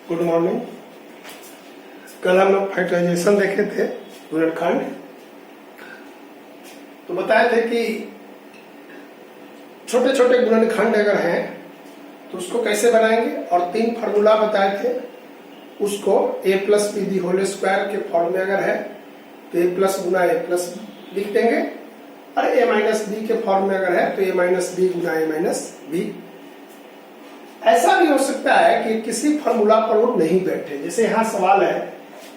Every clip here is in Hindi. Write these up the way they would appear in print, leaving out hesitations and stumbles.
Good morning. कल हम लोग फैक्टराइजेशन देखे थे गुणनखंड, तो बताए थे कि छोटे छोटे गुणनखंड अगर हैं तो उसको कैसे बनाएंगे, और 3 फार्मूला बताए थे। उसको a plus b the whole square के फॉर्म में अगर है तो a प्लस गुना a प्लस लिख देंगे, और a माइनस बी के फॉर्म में अगर है तो a माइनस बी गुना a माइनस बी। ऐसा भी हो सकता है कि किसी फार्मूला पर वो नहीं बैठे, जैसे यहाँ सवाल है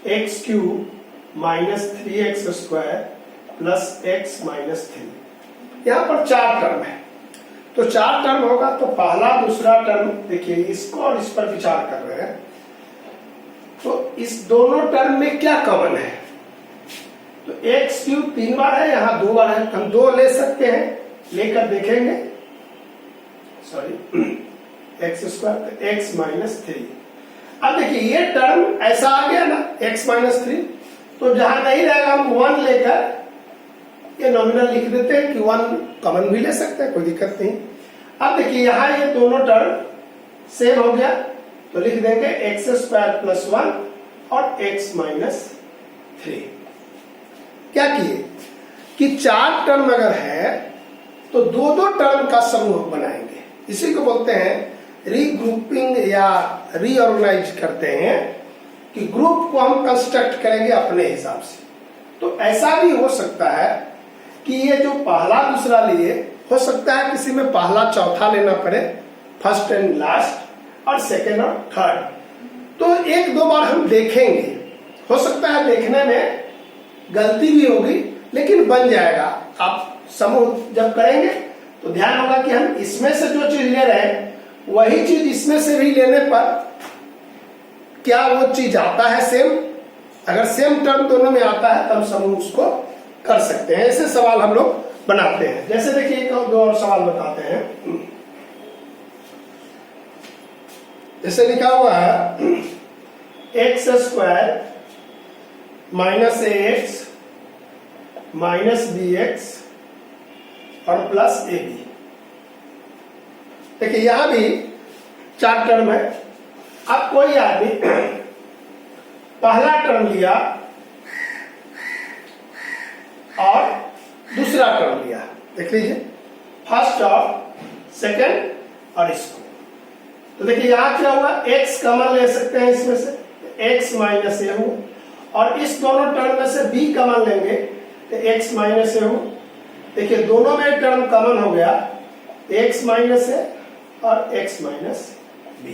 x cube minus 3x square plus x minus 3। यहाँ पर 4 टर्म है, तो 4 टर्म होगा तो पहला दूसरा टर्म देखिए, इसको और इस पर विचार कर रहे हैं, तो इस दोनों टर्म में क्या कॉमन है। तो एक्स क्यूब 3 बार है, यहाँ 2 बार है, तो हम 2 ले सकते हैं, लेकर देखेंगे, सॉरी एक्स स्क्वायर तो एक्स माइनस 3। अब देखिए ये टर्म ऐसा आ गया ना x माइनस 3, तो जहां नहीं रहेगा हम 1 लेकर ये नॉमिनल लिख देते हैं कि 1 कॉमन भी ले सकते हैं, कोई दिक्कत नहीं। अब देखिए यहां ये दोनों टर्म सेम हो गया, तो लिख देंगे एक्स स्क्वायर प्लस 1 और x माइनस 3। क्या किए कि 4 टर्म अगर है तो 2-2 टर्म का समूह बनाएंगे, इसी को बोलते हैं रीग्रुपिंग या रीऑर्गेनाइज करते हैं, कि ग्रुप को हम कंस्ट्रक्ट करेंगे अपने हिसाब से। तो ऐसा भी हो सकता है कि ये जो पहला दूसरा लिए, हो सकता है किसी में पहला चौथा लेना पड़े, फर्स्ट एंड लास्ट, और सेकेंड और थर्ड। तो 1-2 बार हम देखेंगे, हो सकता है देखने में गलती भी होगी, लेकिन बन जाएगा। आप समूह जब करेंगे तो ध्यान होगा कि हम इसमें से जो चीज ले रहे हैं वही चीज इसमें से भी लेने पर क्या वो चीज आता है सेम। अगर सेम टर्म दोनों में आता है तब समूह उसको कर सकते हैं। ऐसे सवाल हम लोग बनाते हैं। जैसे देखिए एक और 2 और सवाल बताते हैं। जैसे लिखा हुआ है एक्स स्क्वायर माइनस ए एक्स माइनस बी एक्स और प्लस ए बी। देखिए यहां भी 4 टर्म है। अब कोई आदमी पहला टर्म लिया और दूसरा टर्म लिया, देख लीजिए फर्स्ट और सेकंड और इसको, तो देखिए यहां क्या हुआ, x कॉमन ले सकते हैं इसमें से, x माइनस ए हो, और इस दोनों टर्म में से b कॉमन लेंगे तो x माइनस ए हो। देखिए दोनों में टर्म कॉमन हो गया, x माइनस ए और x माइनस बी।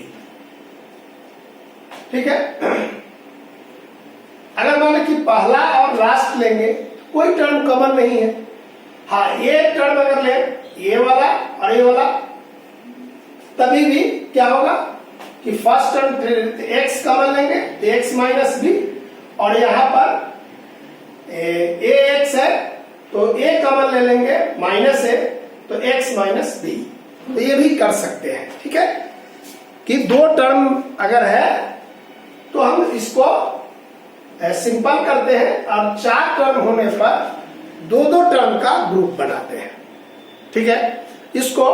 ठीक है। अगर मान कि पहला और लास्ट लेंगे तो कोई टर्म कॉमन नहीं है। हाँ, ये टर्म अगर ले, ये वाला और ये वाला, तभी भी क्या होगा कि फर्स्ट टर्म x कॉमन लेंगे तो x माइनस बी, और यहां पर ए एक्स है तो a कॉमन ले लेंगे माइनस ए तो x माइनस बी। तो ये भी कर सकते हैं। ठीक है, कि 2 टर्म अगर है तो हम इसको सिंपल करते हैं, और 4 टर्म होने पर 2-2 टर्म का ग्रुप बनाते हैं। ठीक है, इसको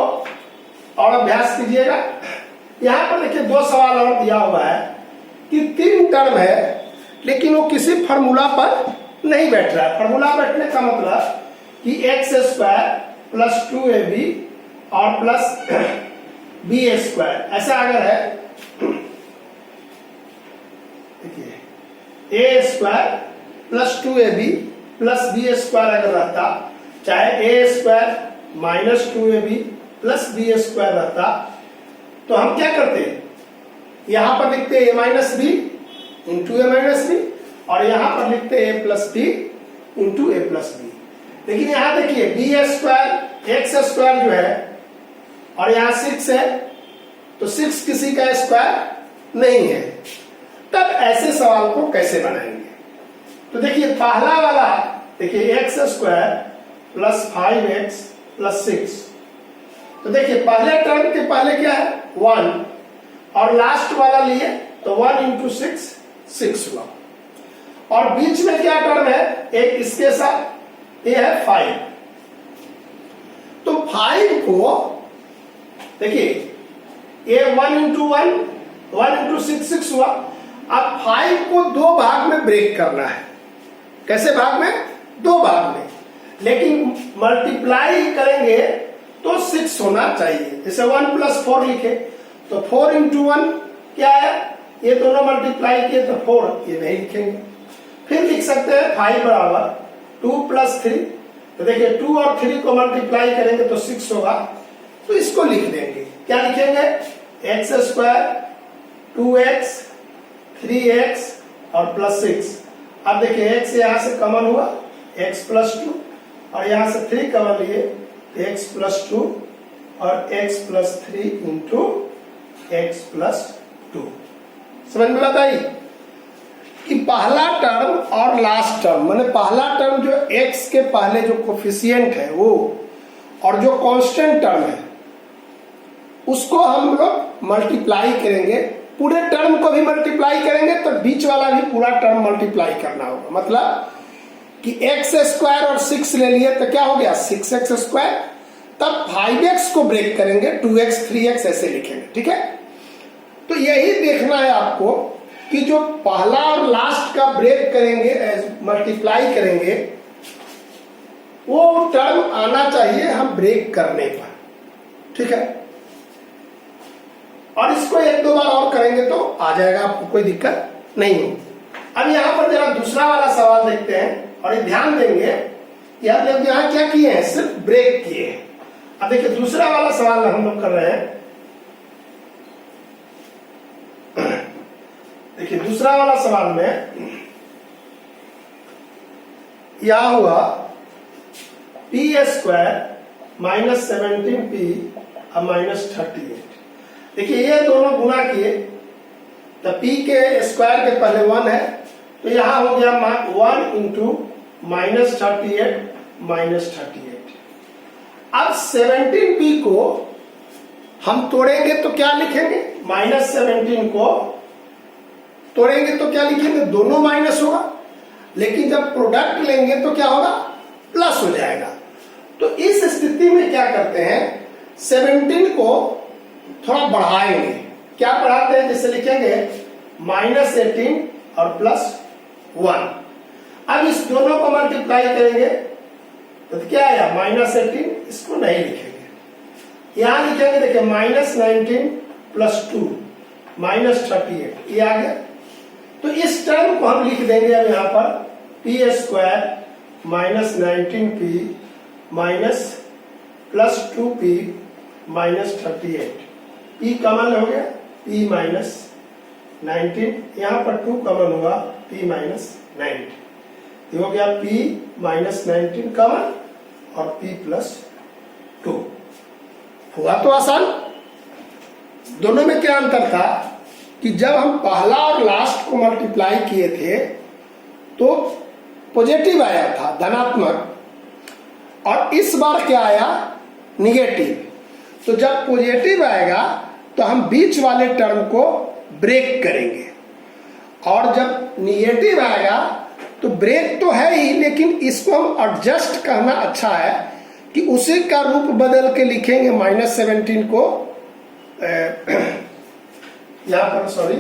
और अभ्यास कीजिएगा। यहां पर देखिए 2 सवाल और दिया हुआ है कि 3 टर्म है लेकिन वो किसी फार्मूला पर नहीं बैठ रहा है। फार्मूला बैठने का मतलब कि एक्स स्क्वायर प्लस 2ab और प्लस बी स्क्वायर, ऐसा अगर है, देखिए A square plus 2ab plus B square अगर रहता, चाहे A square minus 2ab plus B square रहता, तो हम क्या करते, यहां पर लिखते A minus B into A minus B, और यहां पर लिखते A plus B into A plus B. लेकिन यहां देखिए बी स्क्वायर एक्स स्क्वायर जो है, और यहां 6 है, तो 6 किसी का स्क्वायर नहीं है। तब ऐसे सवाल को कैसे बनाएंगे, तो देखिए पहला वाला, देखिए x square plus 5x plus 6, तो देखिए पहले टर्म के पहले क्या है 1, और लास्ट वाला लिए तो 1 इंटू 6 6 हुआ, और बीच में क्या टर्म है एक इसके साथ, ये है 5। तो 5 को देखिए ये 1 इंटू 1 1 इंटू 6 6 हुआ। अब 5 को 2 भाग में ब्रेक करना है। कैसे भाग में? 2 भाग में, लेकिन मल्टीप्लाई करेंगे तो 6 होना चाहिए। जैसे 1 प्लस 4 लिखे तो 4 इंटू 1 क्या है, ये दोनों मल्टीप्लाई किए तो 4, ये नहीं लिखेंगे। फिर लिख सकते हैं 5 बराबर 2 प्लस 3, तो देखिए 2 और 3 को मल्टीप्लाई करेंगे तो 6 होगा, तो इसको लिख देंगे। क्या लिखेंगे? एक्स स्क्वायर 2x 3x और प्लस 6। अब देखिए x यहां से कॉमन हुआ, x प्लस 2, और यहां से 3 कॉमन लिए, x प्लस 2 और x plus 3 into x plus 2। समझ में बात आई कि पहला टर्म और लास्ट टर्म, माने पहला टर्म जो x के पहले जो कोफिशिएंट है वो, और जो कांस्टेंट टर्म है उसको हम लोग मल्टीप्लाई करेंगे, पूरे टर्म को भी मल्टीप्लाई करेंगे, तो बीच वाला भी पूरा टर्म मल्टीप्लाई करना होगा। मतलब कि x स्क्वायर और 6 ले लिए तो क्या हो गया 6x स्क्वायर, तब 5x को ब्रेक करेंगे, 2x 3x ऐसे लिखेंगे। ठीक है, तो यही देखना है आपको कि जो पहला और लास्ट का ब्रेक करेंगे, मल्टीप्लाई करेंगे, वो टर्म आना चाहिए हम ब्रेक करने पर। ठीक है, और इसको 1-2 बार और करेंगे तो आ जाएगा, आपको कोई दिक्कत नहीं होगी। अब यहां पर जरा दूसरा वाला सवाल देखते हैं, और ये ध्यान देंगे कि आप लोग यहां क्या किए हैं, सिर्फ ब्रेक किए हैं। अब देखिए दूसरा वाला सवाल हम लोग कर रहे हैं। देखिए दूसरा वाला सवाल में यह हुआ पी स्क्वायर माइनस 17p और माइनस 38। देखिए ये दोनों गुना किए तो p के स्क्वायर के पहले 1 है, तो यहां हो गया 1 इंटू माइनस 38 माइनस 38। अब 17p को हम तोड़ेंगे तो क्या लिखेंगे, माइनस 17 को तोड़ेंगे तो क्या लिखेंगे, दोनों माइनस होगा, लेकिन जब प्रोडक्ट लेंगे तो क्या होगा, प्लस हो जाएगा। तो इस स्थिति में क्या करते हैं, 17 को थोड़ा बढ़ाएंगे। क्या बढ़ाते हैं, जैसे लिखेंगे माइनस 18 और प्लस 1। अब इस दोनों को मल्टीप्लाई करेंगे तो क्या आया, माइनस 18, इसको नहीं लिखेंगे, यहां लिखेंगे। देखिए माइनस 19 प्लस 2 माइनस 38, ये आ गया। तो इस टर्म को हम लिख देंगे अब यहां पर P square minus 19p minus plus 2p minus 38। p common हो गया, p माइनस 19, यहां पर 2 कॉमन हुआ, p माइनस 90। ये हो गया p माइनस 19 कॉमन और p प्लस 2। हुआ तो आसान। दोनों में क्या अंतर था कि जब हम पहला और लास्ट को मल्टीप्लाई किए थे तो पॉजिटिव आया था, धनात्मक, और इस बार क्या आया, निगेटिव। तो जब पॉजिटिव आएगा तो हम बीच वाले टर्म को ब्रेक करेंगे, और जब निगेटिव आएगा तो ब्रेक तो है ही, लेकिन इसको हम एडजस्ट करना अच्छा है कि उसी का रूप बदल के लिखेंगे। माइनस 17 को यहां पर सॉरी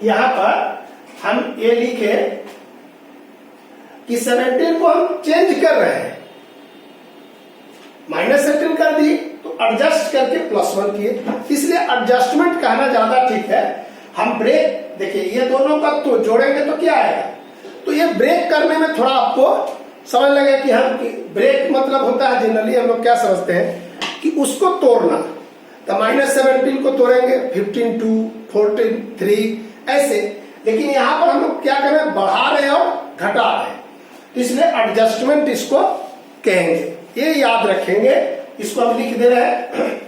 यहां पर हम ये लिखे कि 17 को हम चेंज कर रहे हैं, माइनस 17 कर दी तो एडजस्ट करके प्लस 1 किए, इसलिए एडजस्टमेंट कहना ज्यादा ठीक है। हम ब्रेक, देखिए ये दोनों का तो जोड़ेंगे तो क्या आएगा, तो ये ब्रेक करने में थोड़ा आपको समझ लगे कि हम ब्रेक मतलब होता है, जनरली हम लोग क्या समझते हैं कि उसको तोड़ना। तो माइनस 17 को तोड़ेंगे 15 2 14 3 ऐसे, लेकिन यहां पर हम लोग क्या कर रहे हैं, बढ़ा रहे हैं और घटा रहे हैं, इसलिए एडजस्टमेंट इसको कहेंगे। ये याद रखेंगे, इसको हम लिख दे रहे हैं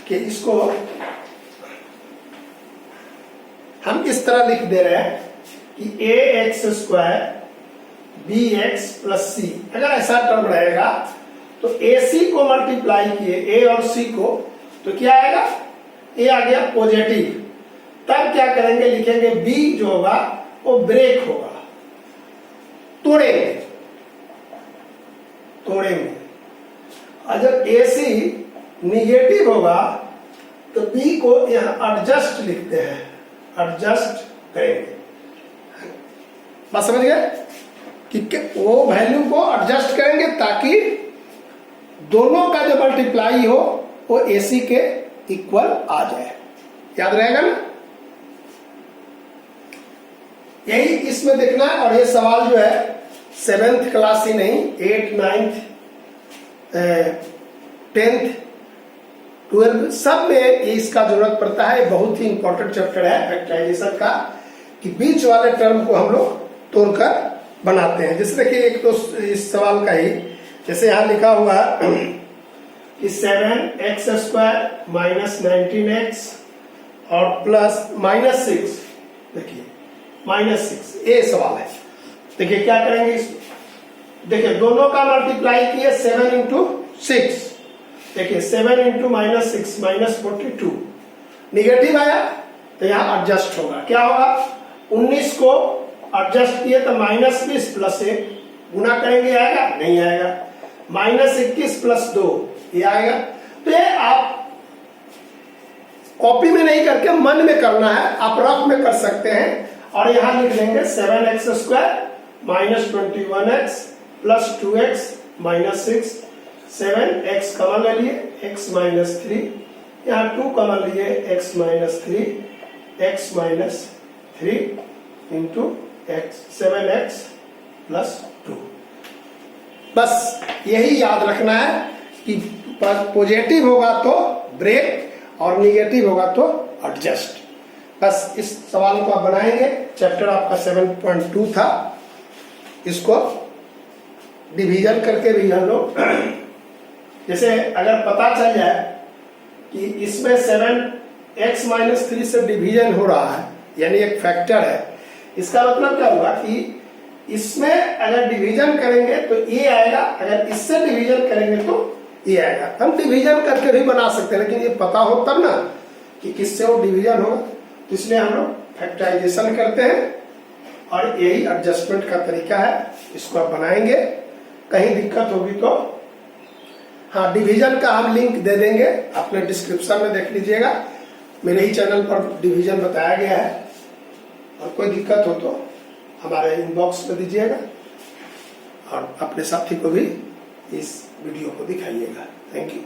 कि इसको हम इस तरह लिख दे रहे हैं कि A X square B X plus C. अगर ऐसा टर्म रहेगा तो ए सी को मल्टीप्लाई किए ए और सी को, तो क्या आएगा, ए आ गया पॉजिटिव। तब क्या करेंगे, लिखेंगे बी जो होगा वो ब्रेक होगा। तो तोड़ेंगे। और जब AC निगेटिव होगा तो B को यहाँ एडजस्ट लिखते हैं, एडजस्ट करेंगे। बात समझ गए कि वो वैल्यू को एडजस्ट करेंगे ताकि दोनों का जो मल्टीप्लाई हो वो AC के इक्वल आ जाए। याद रहेगा ना? यही इसमें देखना है। और ये सवाल जो है 7th क्लास ही नहीं, 8th, 9th, 10th, 12th सब में इसका जरूरत पड़ता है। बहुत ही इंपॉर्टेंट चैप्टर है फैक्टराइजेशन का, कि बीच वाले टर्म को हम लोग तोड़कर बनाते हैं। जैसे देखिए एक तो इस सवाल का ही, जैसे यहाँ लिखा हुआ कि 7x² माइनस 19x और प्लस -6, देखिए -6, ये सवाल है। देखिए क्या करेंगे इसमें, देखिए दोनों का मल्टीप्लाई किए 7 इंटू 6, देखिए 7 इंटू -6 -42, निगेटिव आया तो यहाँ एडजस्ट होगा। क्या होगा, 19 को एडजस्ट किए तो -20 प्लस 1 गुना करेंगे, आएगा नहीं आएगा। -21 प्लस 2 ये आएगा। तो ये आप कॉपी में नहीं करके मन में करना है, आप रफ में कर सकते हैं। और यहां लिख देंगे 7x² minus 21x plus 2x minus 6, 7x कमन ले लिए, x माइनस 3, यहाँ 2 कमन लिए, x minus 3, x minus 3 into x, 7x plus 2। बस यही याद रखना है कि पॉजिटिव होगा तो ब्रेक और निगेटिव होगा तो एडजस्ट। बस इस सवाल को आप बनाएंगे। चैप्टर आपका 7.2 था, इसको डिवीजन करके भी हम लोग जैसे अगर पता चल जाए कि इसमें 7x माइनस 3 से डिवीजन हो रहा है, यानी एक फैक्टर है, इसका मतलब क्या होगा कि इसमें अगर डिवीजन करेंगे तो ये आएगा, अगर इससे डिवीजन करेंगे तो ये आएगा। हम डिवीजन करके भी बना सकते हैं, लेकिन ये पता हो तब ना कि किससे वो डिवीजन होगा। तो इसलिए हम लोग फैक्टराइजेशन करते हैं और यही एडजस्टमेंट का तरीका है। इसको आप बनाएंगे, कहीं दिक्कत होगी तो हाँ डिवीजन का हम लिंक दे देंगे, अपने डिस्क्रिप्शन में देख लीजिएगा। मेरे ही चैनल पर डिवीजन बताया गया है, और कोई दिक्कत हो तो हमारे इनबॉक्स में दीजिएगा और अपने साथी को भी इस वीडियो को दिखाइएगा। Thank you.